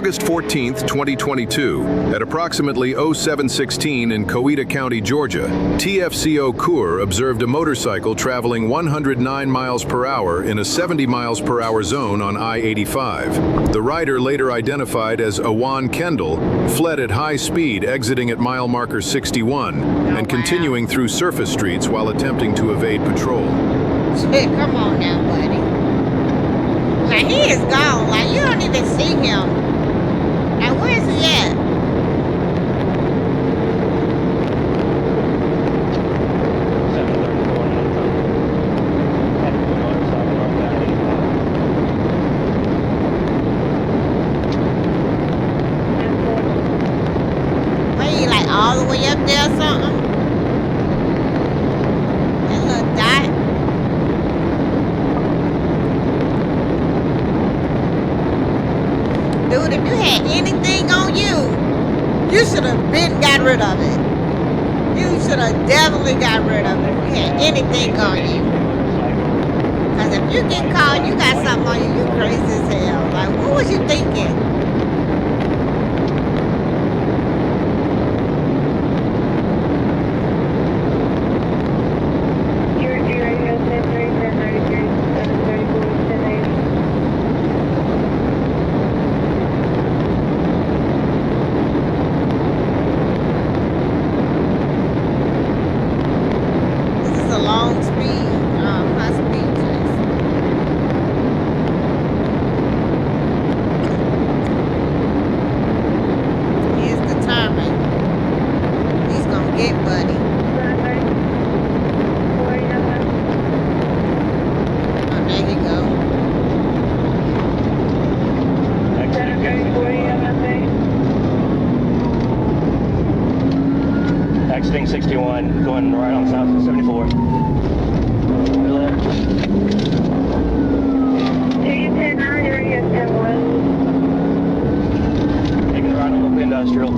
August 14th, 2022, at approximately 0716 in Coweta County, Georgia, TFCO Coeur observed a motorcycle traveling 109 miles per hour in a 70 miles per hour zone on I-85. The rider, later identified as Awan Kendall, fled at high speed, exiting at mile marker 61 and continuing through surface streets while attempting to evade patrol. Shit, come on now, buddy. Like, he is gone. Like, you don't even see him. Now, where is he at? Where you, like, all the way up there or something? That little dot. Dude, if you had anything on you, you should have got rid of it. You should have definitely got rid of it if you had anything on you. Because if you get caught, you got something on you, you crazy as hell. Like, what was you thinking? Exiting 61, going right on south of 74. Taking right on up industrial.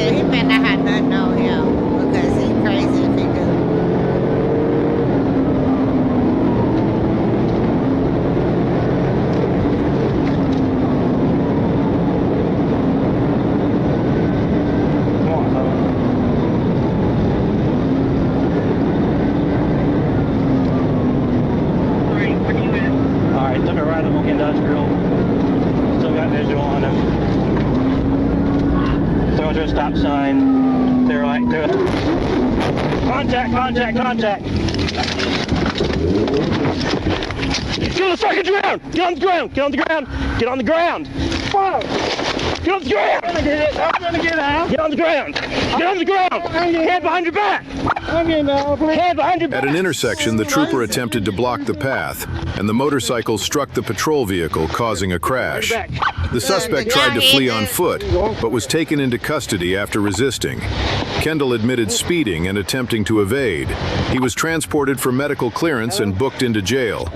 He better not have nothing on him because he crazy if he do. Stop sign. They're contact. Get on the fucking ground! Get on the ground! Get on the ground! Get on the ground! Fuck! Get on the ground! I'm gonna get out! Get on the ground! Get on the ground! Hand behind your back! Hand behind your back! At an intersection, the trooper attempted to block the path, and the motorcycle struck the patrol vehicle, causing a crash. The suspect tried to flee on foot, but was taken into custody after resisting. Kendall admitted speeding and attempting to evade. He was transported for medical clearance and booked into jail.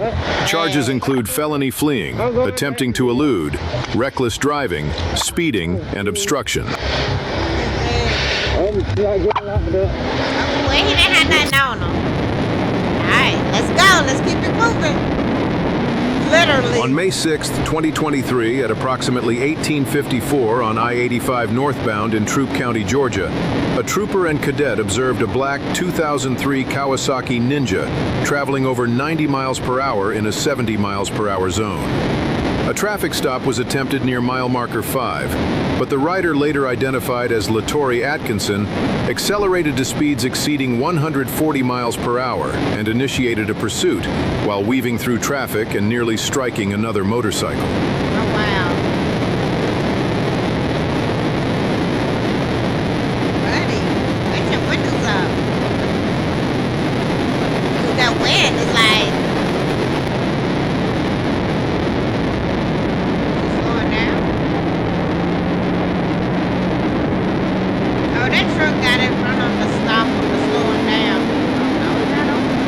Charges include felony fleeing, attempting to elude, reckless driving, speeding, and obstruction. Well, he didn't have nothing on him. Alright, let's go. Let's keep it moving. Literally. On May 6, 2023, at approximately 1854 on I-85 northbound in Troup County, Georgia, a trooper and cadet observed a black 2003 Kawasaki Ninja traveling over 90 miles per hour in a 70 miles per hour zone. A traffic stop was attempted near mile marker 5, but the rider, later identified as Latori Atkinson, accelerated to speeds exceeding 140 miles per hour and initiated a pursuit while weaving through traffic and nearly striking another motorcycle. Oh, wow. Buddy, put your windows up. That wind is like... got in front of the stop and was slowing down. Oh, no, is that open?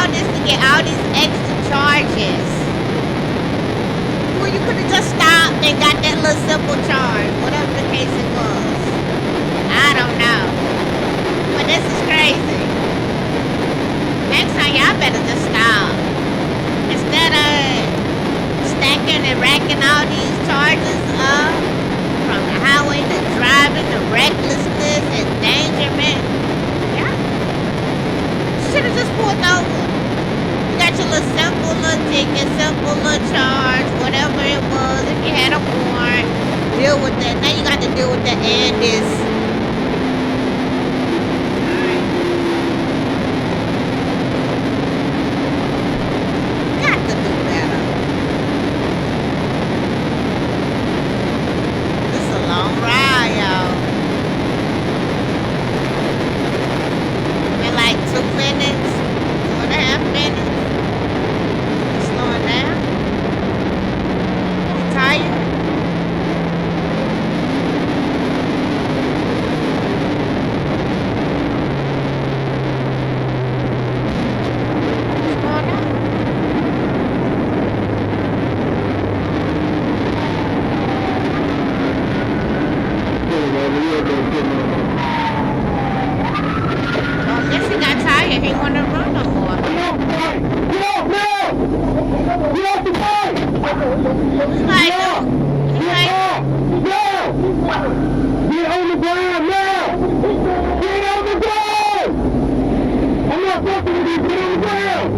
all this to get all these extra charges? Well, you could have just stopped and got that little simple charge, whatever the case it was. I don't know. But this is crazy. Next time, y'all better just stop. Instead of stacking and racking all these charges up, from the highway to driving to recklessness, endangerment. Yeah. Should have just pulled over. You got your little simple little ticket, simple little charge, whatever it was. If you had a warrant, deal with that. Now you got to deal with that and this. Got to do better. This is a long ride, y'all. In like 2 minutes, 2.5 minutes. Slowing down. You tired? What's going on? Well, I guess he got tired. He didn't want to run no more. He's like, he's like, Get on the ground now! Get on the ground! I'm not fucking with you. Get on the ground!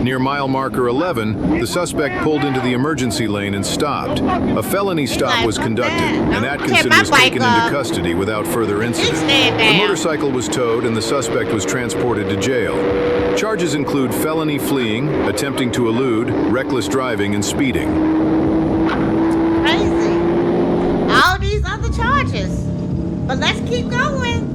Near mile marker 11, the suspect pulled into the emergency lane and stopped. A felony stop was conducted, and Atkinson was taken into custody without further incident. The motorcycle was towed and the suspect was transported to jail. Charges include felony fleeing, attempting to elude, reckless driving, and speeding. crazy. All these other charges. But let's keep going.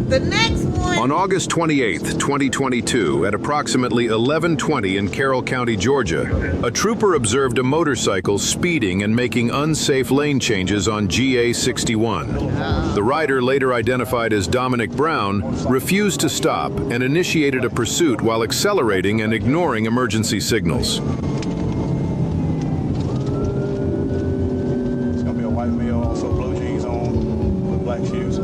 The next one. On August 28th, 2022, at approximately 11:20 in Carroll County, Georgia, a trooper observed a motorcycle speeding and making unsafe lane changes on GA 61. The rider, later identified as Dominic Brown, refused to stop and initiated a pursuit while accelerating and ignoring emergency signals. It's gonna be a white male, also blue jeans on with black shoes.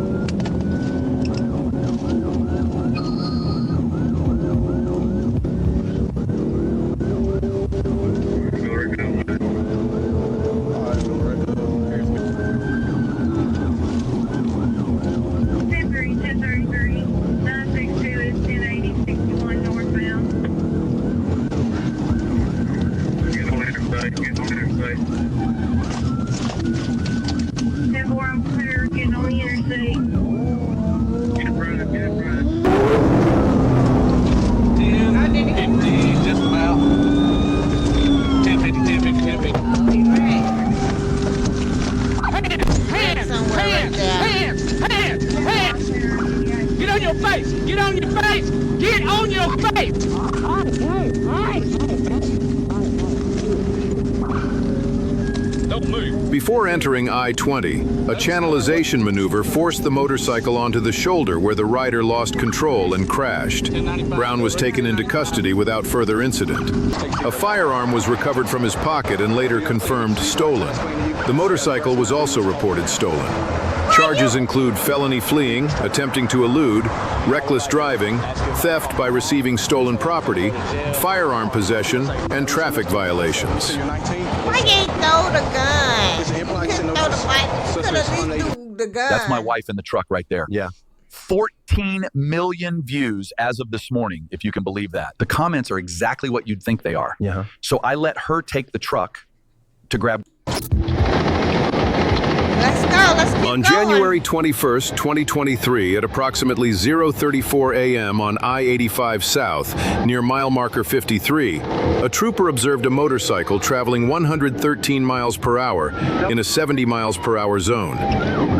Before entering I-20, a channelization maneuver forced the motorcycle onto the shoulder where the rider lost control and crashed. Brown was taken into custody without further incident. A firearm was recovered from his pocket and later confirmed stolen. The motorcycle was also reported stolen. Charges include felony fleeing, attempting to elude, reckless driving, theft by receiving stolen property, firearm possession, and traffic violations. Why you ain't throw the gun? You couldn't throw the bike. You could at least do the gun. That's my wife in the truck right there. Yeah. 14 million views as of this morning, if you can believe that. The comments are exactly what you'd think they are. Yeah. So I let her take the truck to grab. Let's go. Let's keep On going. January 21st, 2023, at approximately 0:34 a.m. on I-85 South, near mile marker 53, a trooper observed a motorcycle traveling 113 miles per hour in a 70 miles per hour zone.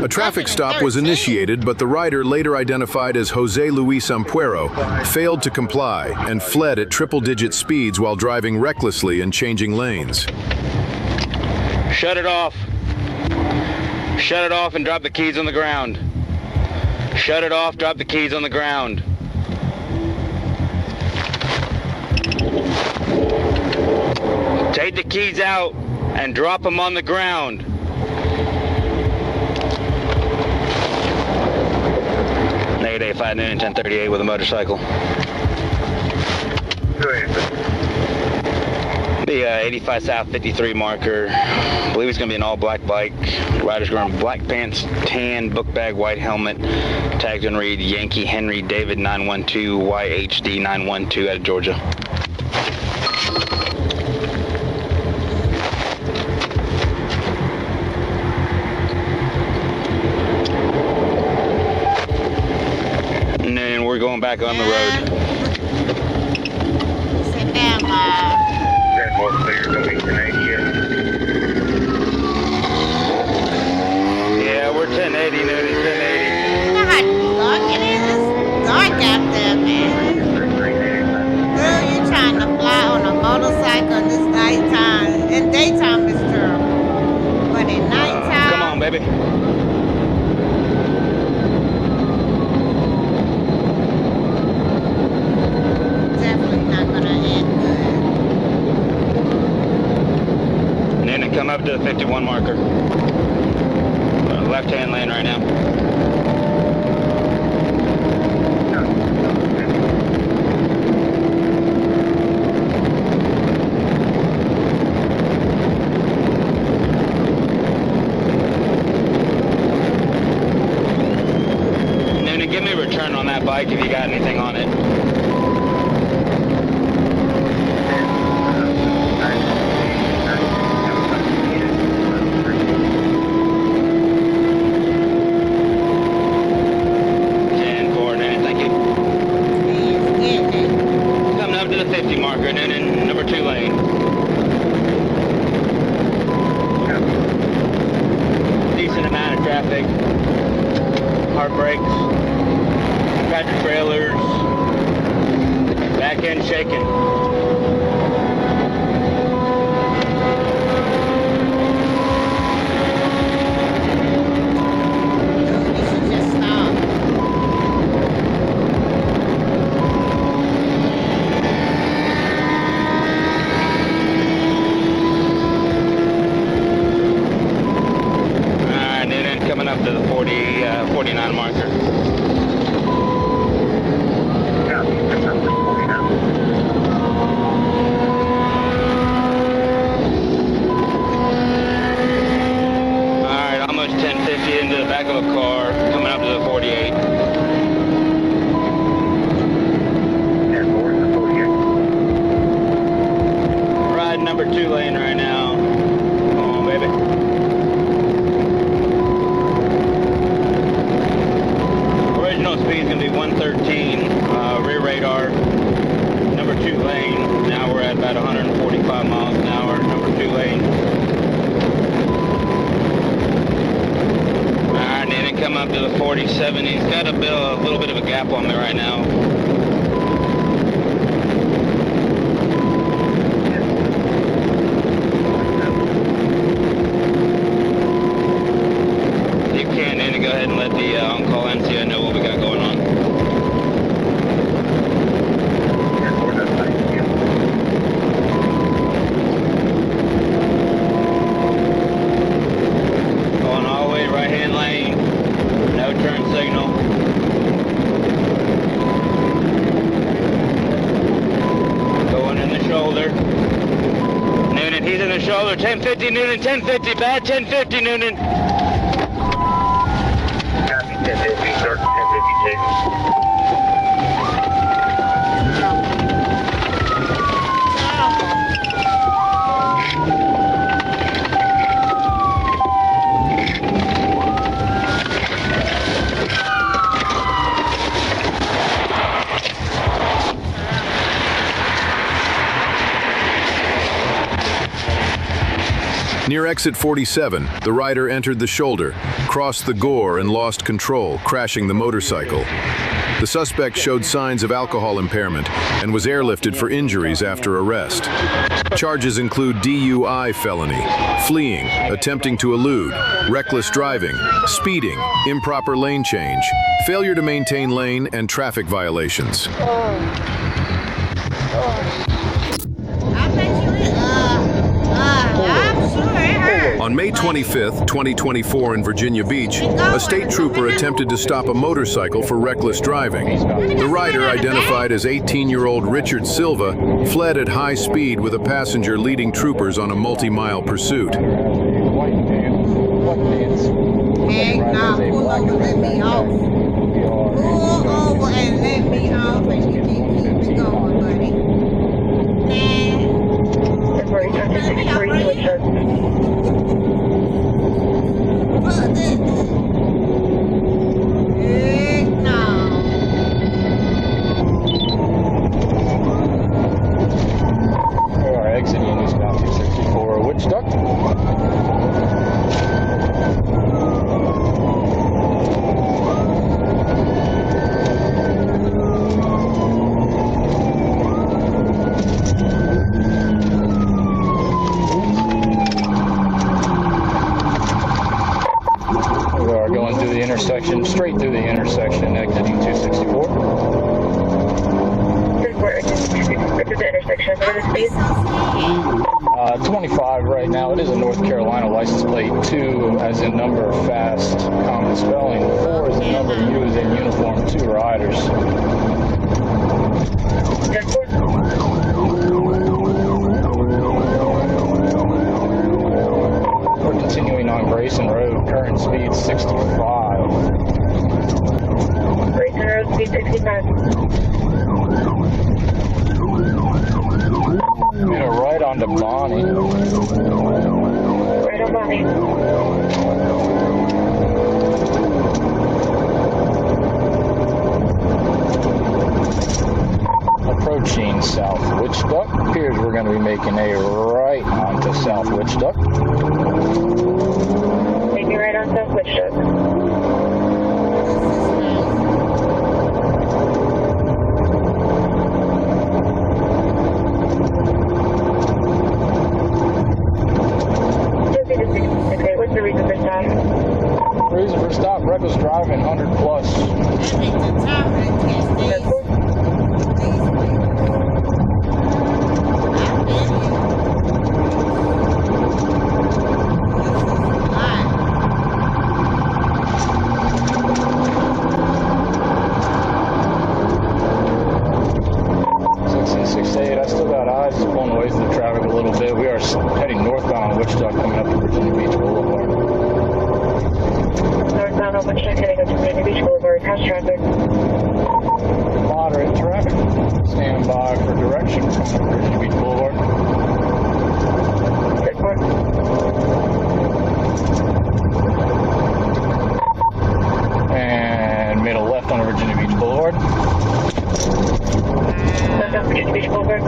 A traffic stop was initiated, but the rider, later identified as Jose Luis Ampuero, failed to comply and fled at triple-digit speeds while driving recklessly and changing lanes. Shut it off. Shut it off and drop the keys on the ground. Shut it off, drop the keys on the ground. Take the keys out and drop them on the ground. Negative 5 noon 1038 with a motorcycle. The 85 South 53 marker. I believe it's going to be an all-black bike. Rider's wearing black pants, tan book bag, white helmet. Tag's going to read Yankee Henry David 912 YHD 912 out of Georgia. And then we're going back on the road. Sit down, Mom. More clear going to 90. Yeah, we're 1080, Noonan, 1080. You know how dark it is? It's dark out there, man. Girl, you trying to fly on a motorcycle this nighttime. In daytime, it's terrible. But at nighttime... Come on, baby. Definitely not gonna end good. Noonan, come up to the 51 marker. Left-hand lane right now. Noonan, give me a return on that bike if you got anything on it. To the 50 marker, and then in number 2 lane. Decent amount of traffic. Hard brakes. Tractor trailers. Back end shaking. You should just stop. Coming up to the 49 marker. Alright, almost 1050 into the back of a car, coming up to the 48. Ride number 2 lane right now. Come on, baby. Speed's going to be 113, rear radar, number 2 lane. Now we're at about 145 miles an hour, number 2 lane. Alright, then it come up to the 47. He's got a little bit of a gap on me right now. You can then go ahead and let the on-call NCO know what we got going on. Going all the way right-hand lane, no turn signal. Going in the shoulder. Noonan, he's in the shoulder, 1050 Noonan, 1050, bad 1050 Noonan. 1050, start 1052. Near exit 47, the rider entered the shoulder, crossed the gore and lost control, crashing the motorcycle. The suspect showed signs of alcohol impairment and was airlifted for injuries after arrest. Charges include DUI felony, fleeing, attempting to elude, reckless driving, speeding, improper lane change, failure to maintain lane, and traffic violations. I'm sure it hurt. On May 25th, 2024 in Virginia Beach, a state trooper attempted to stop a motorcycle for reckless driving. The rider, identified as 18-year-old Richard Silva, fled at high speed with a passenger leading troopers on a multi-mile pursuit. Heck nah, pull over, let me off. Pull over and let me off and you keep me going, buddy. Heck no. We are exiting eastbound 264 Witch Duck. We are going through the intersection, straight through the intersection, exiting 264. This is the intersection. What is the speed? 25 right now. It is a North Carolina license plate. 2 as in number, fast, common spelling. 4 as in number, U as in uniform. 2 riders. We're continuing on Grayson Road. Current speed 65. Grayson Road, speed 65. Made a right onto Bonnie. Right on Bonnie. Approaching South Witch Duck. Appears we're going to be making a right onto South Witch Duck. Making right on South Witch Duck. What's the reason for stop? Reason for stop, reckless driving, 100 plus. I still got eyes pulling away from the traffic a little bit. We are heading northbound on Witch Duck coming up to Virginia Beach Boulevard. Northbound on Witch Duck heading up to Virginia Beach Boulevard. How's traffic? Moderate traffic. Stand by for direction from Virginia Beach Boulevard. Report. And made a left on Virginia Beach Boulevard. Northbound Virginia Beach Boulevard. Wow.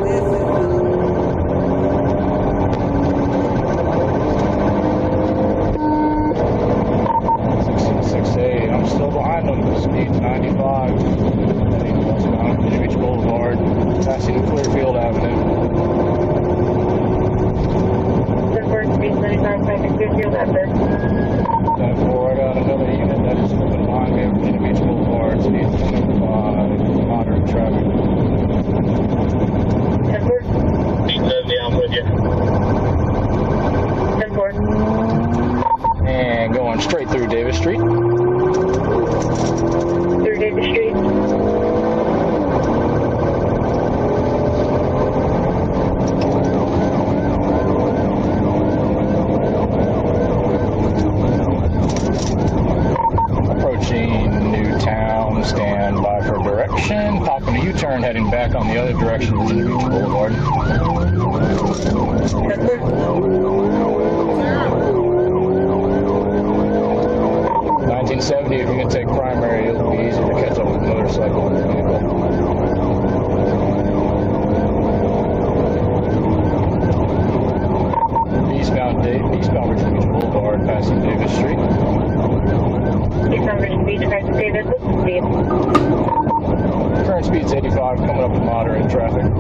This is 1668. I'm still behind them. Speed 95. Heading westbound Virginia Beach Boulevard, passing Clearfield Avenue. Report, speed 95, passing Clearfield Avenue. 10-4, I got another unit that is moving behind me at Virginia Beach Boulevard. Speed 25. Moderate traffic. 10-4. Speed 70, I'm with you. 10-4. And going straight through Davis Street. Through Davis Street. Approaching Newtown, stand by for direction. Popping a U-turn, heading back on the other direction, Virginia Beach Boulevard. 1970, if you can take primary, it'll be easier to catch up with motorcycle and vehicle. Eastbound Virginia Beach Boulevard, passing Davis Street. Eastbound Virginia Beach, passing Davis. Speed. Current speed's 85, coming up to moderate traffic. 10-4.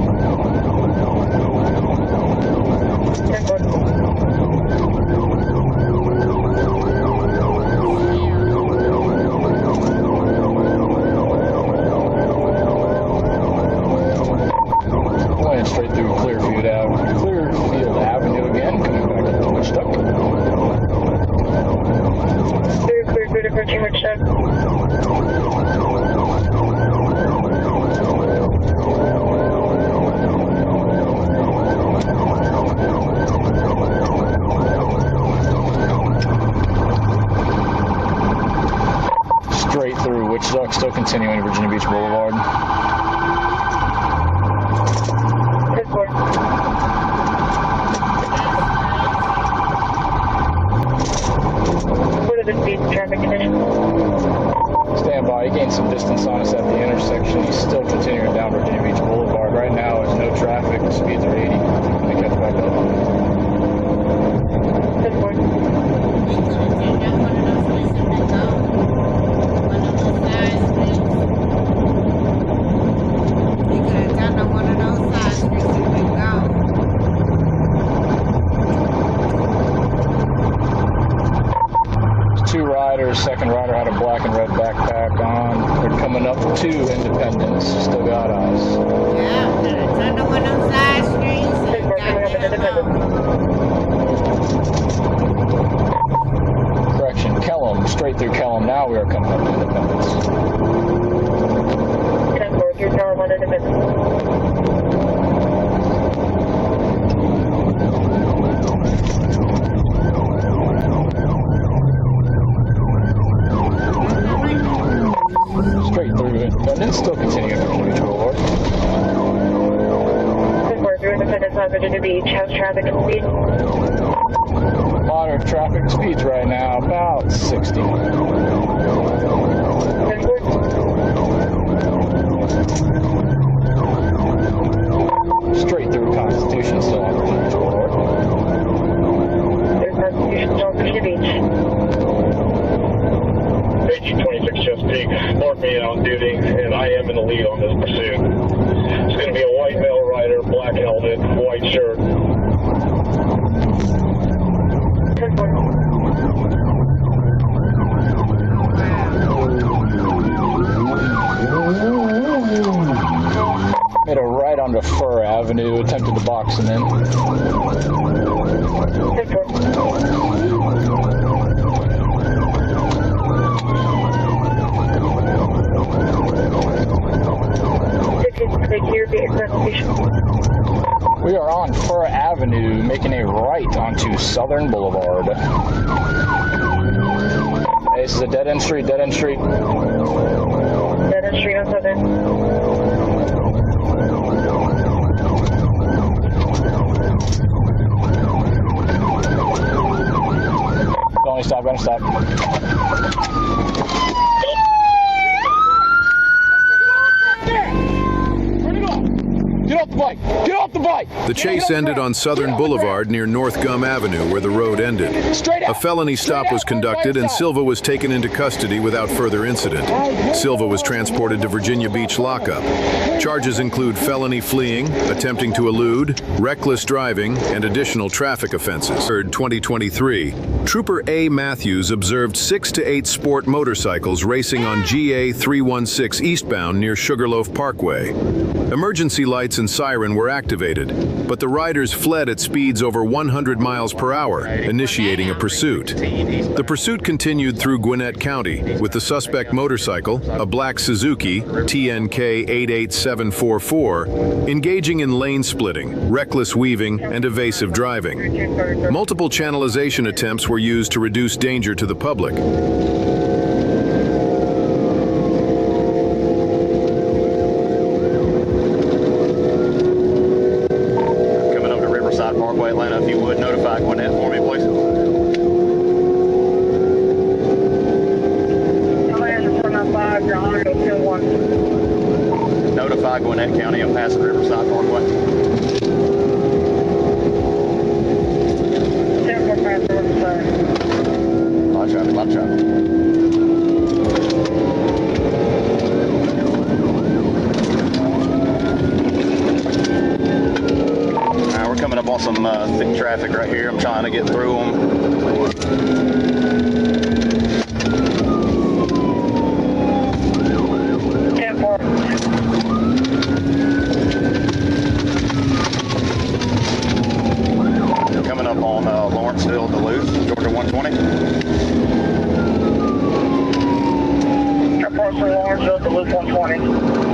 Approaching which side? Straight through Wichita, still continuing Virginia Beach Boulevard. What are the speed and traffic conditions? Stand by. He gained some distance on us at the intersection. He's still continuing down Virginia Beach Boulevard. Right now, there's no traffic. The speeds are 80. Going to catch back up. Two riders. Second rider had a black and red backpack on. They're coming up to Independence. Still got eyes. Yeah, turn on one of those side streets and goddamn Correction, Kellam. Straight through Kellam. Now we are coming up to Independence. 10-4 through Kellam on Independence. Straight through Independence. Still continuing Virginia Beach Boulevard. 10-4 through Independence on Virginia Beach. How's traffic and speed? Moderate traffic speeds right now, about 60. 10-4. Straight through Constitution, still on Virginia Beach Boulevard. There's Constitution still on Virginia Beach. 1826 Chesapeake, mark me on duty, and I am in the lead on this pursuit. It's going to be a white male rider, black helmet, white shirt. 10-4. Made a right onto Fur Avenue, attempted to box him in. 10-4. We are on Fur Avenue, making a right onto Southern Boulevard. Hey, this is a dead-end street, dead-end street. Dead-end street on Southern. Only stop, gonna stop. Get off the bike! Get off the bike! The chase ended on Southern Boulevard near North Gum Avenue, where the road ended. A felony stop was conducted and Silva was taken into custody without further incident. Silva was transported to Virginia Beach lockup. Charges include felony fleeing, attempting to elude, reckless driving, and additional traffic offenses. 2023, Trooper A. Matthews observed 6 to 8 sport motorcycles racing on GA 316 eastbound near Sugarloaf Parkway. Emergency lights and siren were activated, but the riders fled at speeds over 100 miles per hour, initiating a pursuit. The pursuit continued through Gwinnett County, with the suspect motorcycle, a black Suzuki TNK 88744, engaging in lane splitting, reckless weaving, and evasive driving. Multiple channelization attempts were used to reduce danger to the public. Parkway, Atlanta, if you would notify Gwinnett for me, please. Notify Gwinnett County, I'm passing Riverside Parkway. Lot of traffic, lot of traffic. We're coming up on some thick traffic right here. I'm trying to get through them. Coming up on Lawrenceville, Duluth, Georgia 120. show at the loop 120.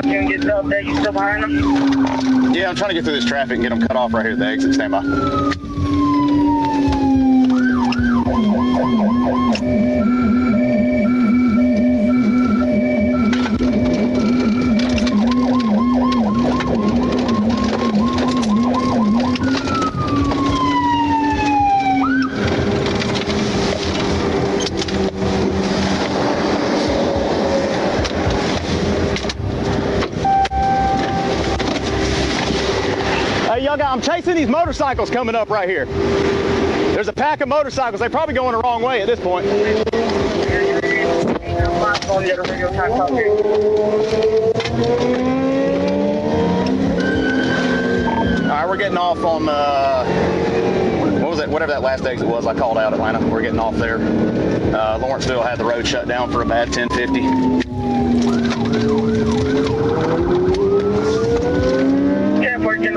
June, get the update. You still behind them? Yeah, I'm trying to get through this traffic and get them cut off right here at the exit. Stand by. I'm chasing these motorcycles coming up right here. There's a pack of motorcycles. They're probably going the wrong way at this point. All right, we're getting off on, what was it? Whatever that last exit was I called out, Atlanta. We're getting off there. Lawrenceville had the road shut down for a bad 1050.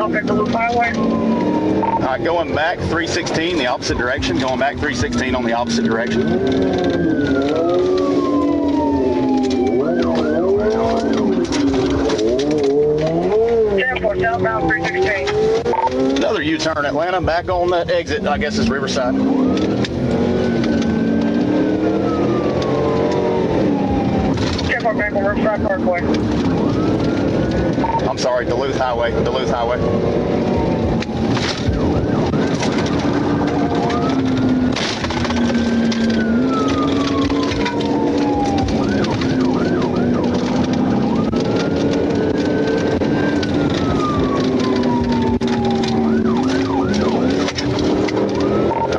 At the loop highway. All right, going back 316 the opposite direction. Going back 316 on the opposite direction. 10-4 southbound 316. Another U-turn, Atlanta. Back on that exit, I guess is Riverside. 10-4 back on Riverside Parkway. I'm sorry, Duluth Highway. Duluth Highway.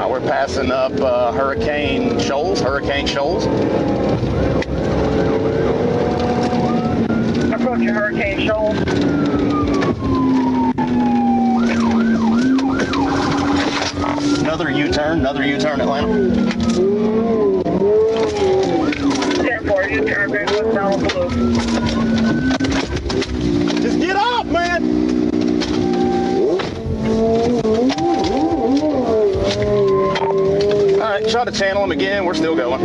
We're passing up Hurricane Shoals. Approaching Hurricane Shoals. Another U-turn, Atlanta. 10-4 U-turn, going westbound on Blue. Just get off, man! All right, try to channel him again. We're still going.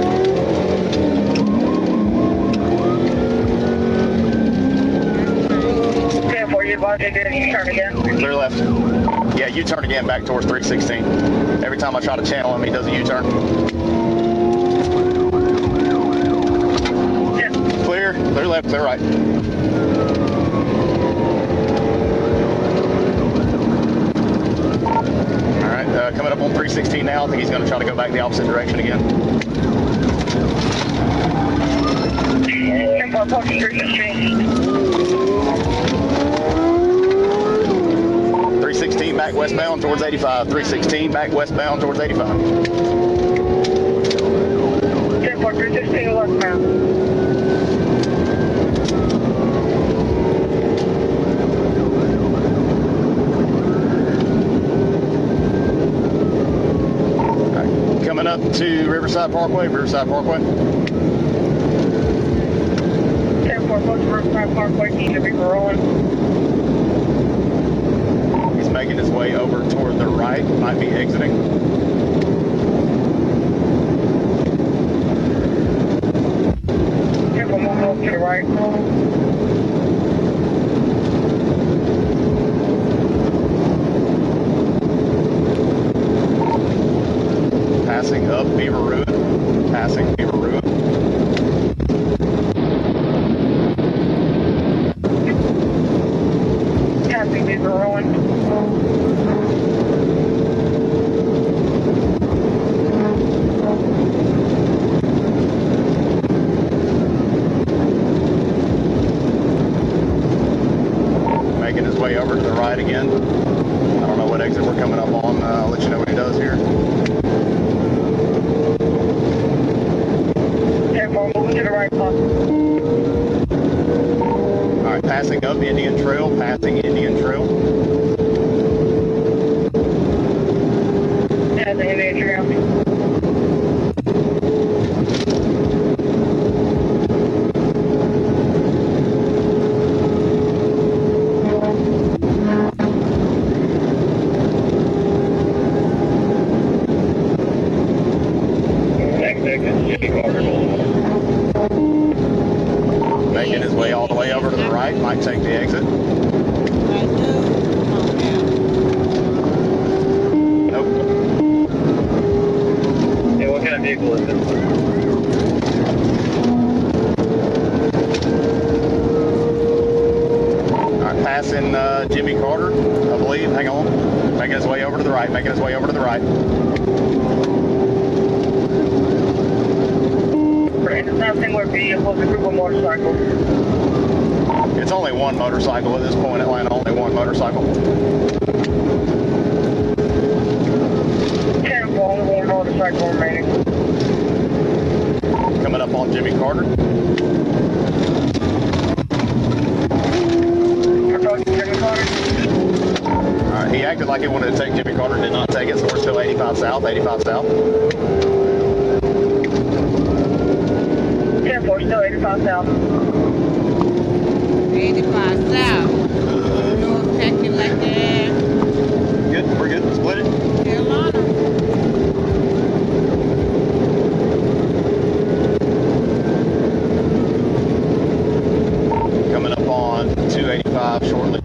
10-4, you advise you did a U-turn again. Clear left. Yeah, U-turn again back towards 316. Every time I try to channel him, he does a U-turn. Yeah. Clear left, clear right. All right, coming up on 316 now. I think he's going to try to go back the opposite direction again. 10-4, approaching 316. 316 back westbound towards 85. 316 back westbound towards 85. 10-4, 316 westbound. Right, coming up to Riverside Parkway. 10-4, approaching Riverside Parkway, need to be rolling. Making his way over toward the right, might be exiting. Careful, moving over to the right. Passing up Beaver Ruin. Passing Beaver Ruin. Passing Beaver Ruin. Making his way over to the right again. I don't know what exit we're coming up on. I'll let you know what he does here. 10-4, moving to the right. All right, passing up Indian Trail, passing Indian Trail. That's the Indian Trail. Making his way all the way over to the right, might take the exit. Right, dude. Come on now. Nope. Yeah, what kind of vehicle is it? All right, passing Jimmy Carter, I believe. Hang on. Making his way over to the right, making his way over to the right. It's not a singular vehicle, it's a group of motorcycles. It's only one motorcycle at this point, Atlanta, only one motorcycle. 10 for only one motorcycle remaining. Coming up on Jimmy Carter. Approaching Jimmy Carter. All right, he acted like he wanted to take Jimmy Carter, did not take it, so we're still 85 south, 85 south. 10-4, still 85 south. 85 south. North Texas like that. Good, we're good, split it. Carolina. Coming up on 285 shortly.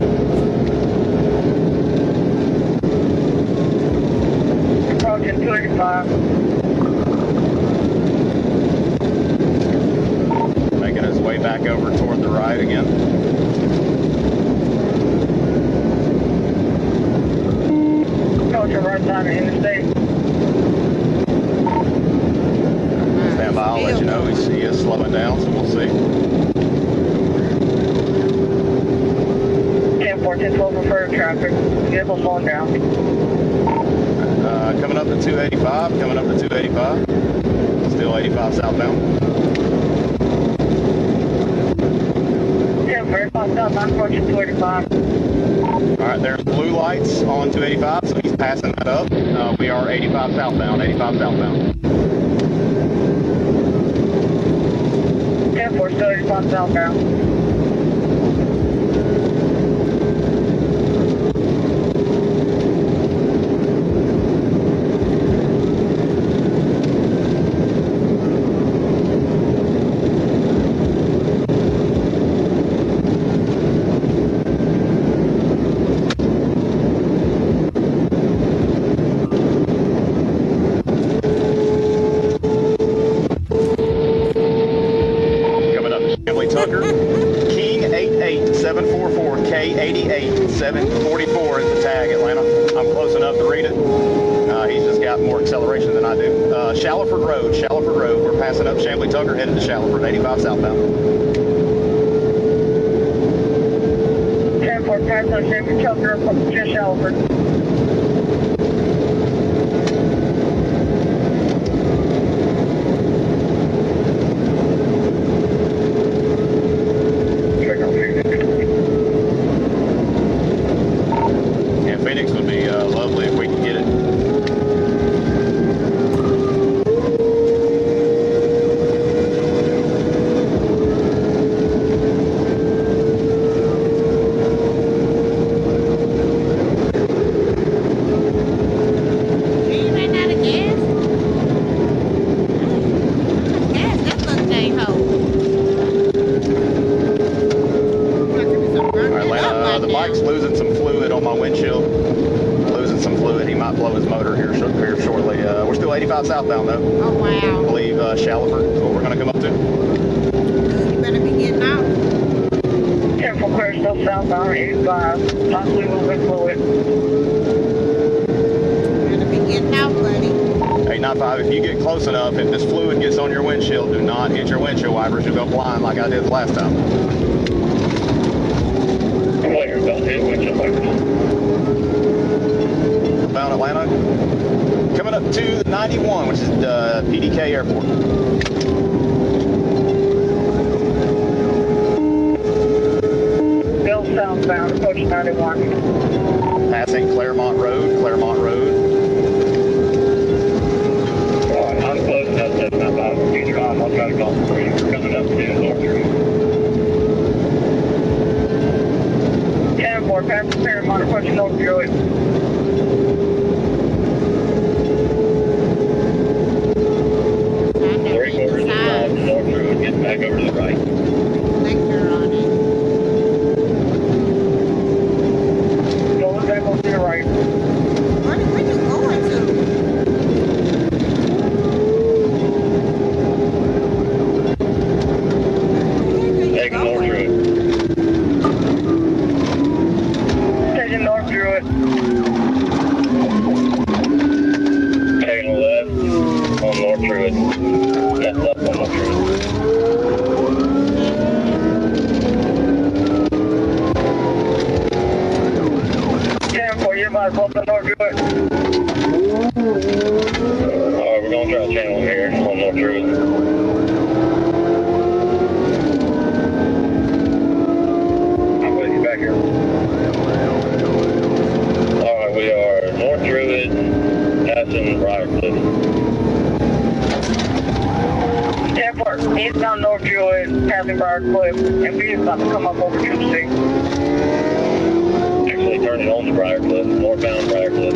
Approaching 285. Making his way back over toward the right again. Approaching right side of the interstate. Stand by, I'll let you know. He is slowing down, so we'll see. 10-4, 10-12 for further traffic. Vehicle slowing down. Coming up to 285, coming up to 285. Still 85 southbound. 10-4, 85 south, I'm approaching 285. All right, there's blue lights on 285, so he's passing that up. We are 85 southbound, 85 southbound. 10-4, still 85 southbound. King 88744 K88 744 is the tag, Atlanta. I'm close enough to read it. He's just got more acceleration than I do. Shallowford Road. We're passing up Chamblee Tucker, headed to Shallowford, 85 southbound. 10-4, passing up Chamblee Tucker, approaching Shallowford. Phoenix would be lovely if we could get it. You ran out of gas? Gas, that little thing hold. All right, Atlanta, the bike's losing some fluid on my windshield. Losing some fluid. He might blow his motor here shortly. We're still 85 southbound though. Oh, wow. I believe Shallowford is what we're going to come up to. You better be getting out. 10-4, clear, still southbound, 85. Possibly moving fluid. You better be getting out, buddy. 895, if you get close enough, if this fluid gets on your windshield, do not hit your windshield wipers. You'll go blind like I did the last time. You're about to hit windshield wipers. Bound Atlanta. Coming up to the 91, which is PDK Airport. Bill southbound, approach 91. Passing Claremont Road, Claremont Road. I'm close enough to my boss. Future on, I'll try to call for you. We're coming up to North Road. 10-4, passing Claremont, approaching North Druid. Three-quarters of a mile to North Road, getting back over to the right. Lecture on it. Going back over to the right. Where you going to? Taking North Road. Taking North Druid. Taking left on North Road. Left up on North Road. You're about to pull up the North Druid. Alright, we're gonna try a channel here on North Road. I'm with you back here. Alright, we are North Druid, passing Briarcliff. 10-4, eastbound North Druid, passing Briarcliff, and we're about to come up over Troop C. Actually turning on to Briarcliff, northbound Briarcliff.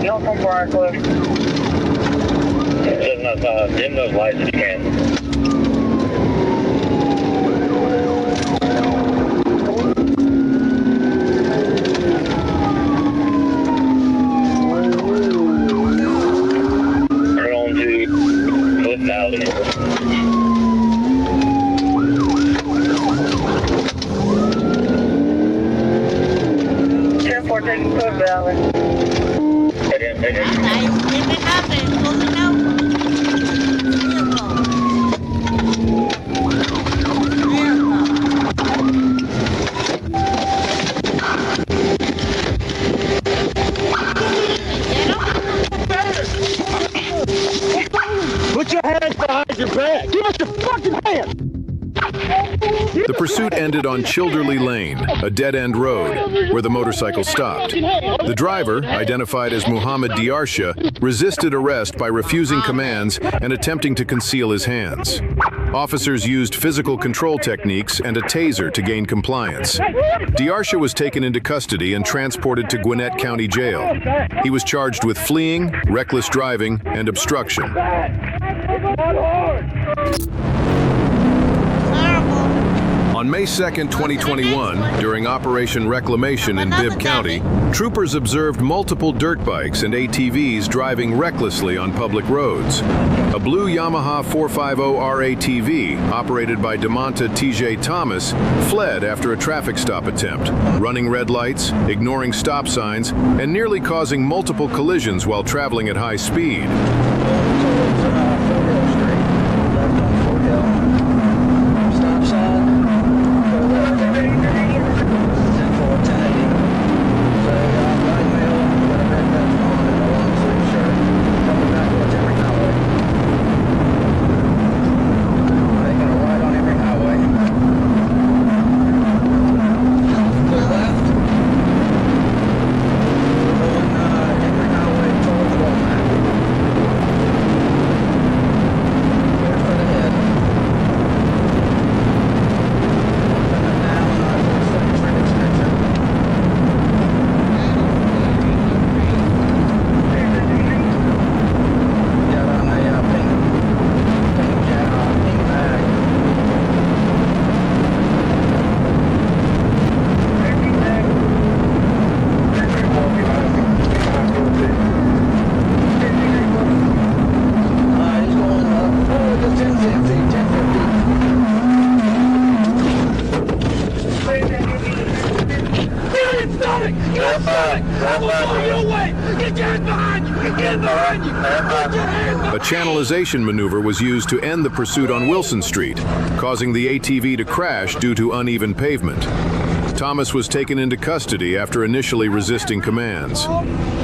North from Briarcliff. Just enough, dim those lights if you can. Turn on to Cliff Valley. 10-4, taking Cliff Valley. Head in, head in. Nice. Living up and pulling over. Put your hands behind your back. Give us your fucking hands. The pursuit ended on Childerley Lane, a dead-end road, where the motorcycle stopped. The driver, identified as Muhammad Diarsha, resisted arrest by refusing commands and attempting to conceal his hands. Officers used physical control techniques and a taser to gain compliance. Diarsha was taken into custody and transported to Gwinnett County Jail. He was charged with fleeing, reckless driving, and obstruction. On May 2, 2021, during Operation Reclamation in Bibb County, troopers observed multiple dirt bikes and ATVs driving recklessly on public roads. A blue Yamaha 450 RATV, operated by DeMonta TJ Thomas, fled after a traffic stop attempt, running red lights, ignoring stop signs, and nearly causing multiple collisions while traveling at high speed. A channelization maneuver was used to end the pursuit on Wilson Street, causing the ATV to crash due to uneven pavement. Thomas was taken into custody after initially resisting commands.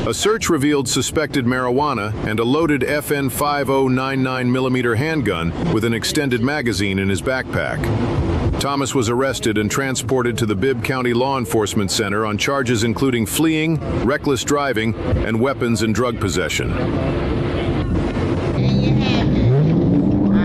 A search revealed suspected marijuana and a loaded FN 5099mm handgun with an extended magazine in his backpack. Thomas was arrested and transported to the Bibb County Law Enforcement Center on charges including fleeing, reckless driving, and weapons and drug possession.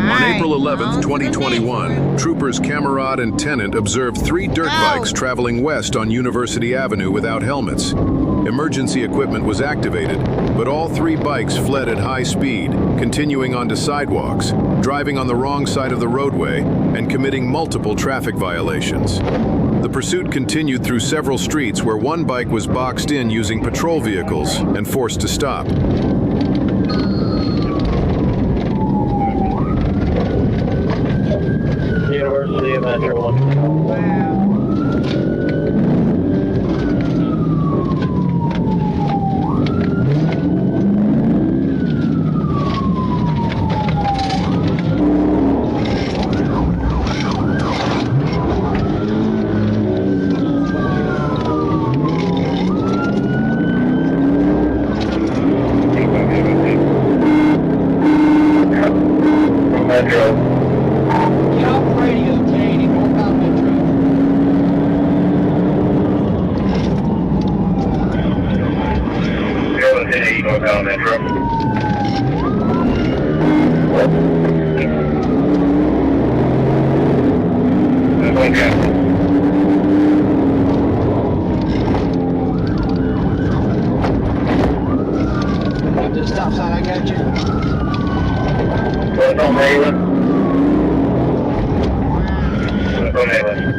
On April 11, 2021, troopers Camarade and Tennant observed 3 dirt bikes traveling west on University Avenue without helmets. Emergency equipment was activated, but all 3 bikes fled at high speed, continuing onto sidewalks, driving on the wrong side of the roadway, and committing multiple traffic violations. The pursuit continued through several streets where 1 bike was boxed in using patrol vehicles and forced to stop. University of Metro 1. Metro. Northbound Metro. Up to the stop sign, I got you. Northbound Maryland. Northbound Maryland.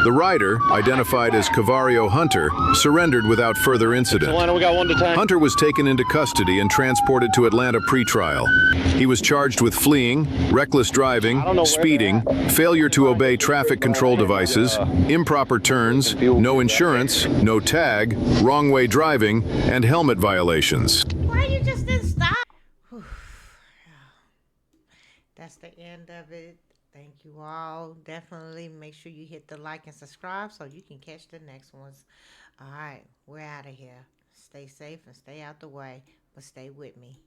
The rider, identified as Cavario Hunter, surrendered without further incident. Atlanta, we got 1 detain. Hunter was taken into custody and transported to Atlanta pretrial. He was charged with fleeing, reckless driving, speeding, failure to obey traffic control devices, improper turns, no insurance, no tag, wrong way driving, and helmet violations. Why you just didn't stop? That's the end of it. Thank you all. Definitely make sure you hit the like and subscribe so you can catch the next ones. All right, we're out of here. Stay safe and stay out the way, but stay with me.